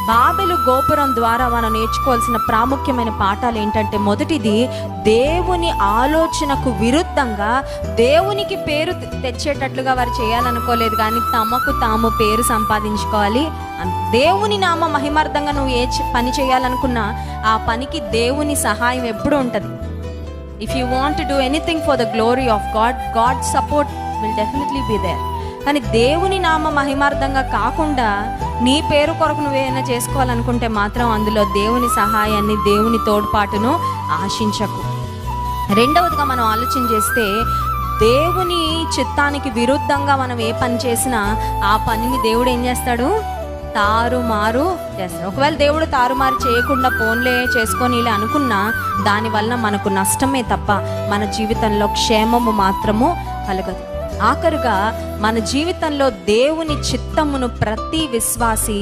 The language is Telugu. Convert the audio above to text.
బాబెలు గోపురం ద్వారా మనం నేర్చుకోవాల్సిన ప్రాముఖ్యమైన పాఠాలు ఏంటంటే, మొదటిది, దేవుని ఆలోచనకు విరుద్ధంగా దేవునికి పేరు తెచ్చేటట్లుగా వారు చేయాలనుకోలేదు, కానీ తమకు తాము పేరు సంపాదించుకోవాలి. దేవుని నామ మహిమార్థంగా నువ్వు ఏ పని చేయాలనుకున్నా ఆ పనికి దేవుని సహాయం ఎప్పుడూ ఉంటుంది. If you want to do anything for the glory of God, God support will definitely be there. కానీ దేవుని నామ మహిమార్థంగా కాకుండా నీ పేరు కొరకు నువ్వేమైనా చేసుకోవాలనుకుంటే మాత్రం అందులో దేవుని సహాయాన్ని, దేవుని తోడ్పాటును ఆశించకు. రెండవదిగా మనం ఆలోచన చేస్తే, దేవుని చిత్తానికి విరుద్ధంగా మనం ఏ పని చేసినా ఆ పనిని దేవుడు ఏం చేస్తాడు? తారుమారు చేస్తాడు. ఒకవేళ దేవుడు తారుమారు చేయకుండా పోన్లే చేసుకొని ఇలా అనుకున్నా దానివల్ల మనకు నష్టమే తప్ప మన జీవితంలో క్షేమము మాత్రము కలగదు. ఆఖరుగా మన జీవితంలో దేవుని చిత్తమును ప్రతి విశ్వాసి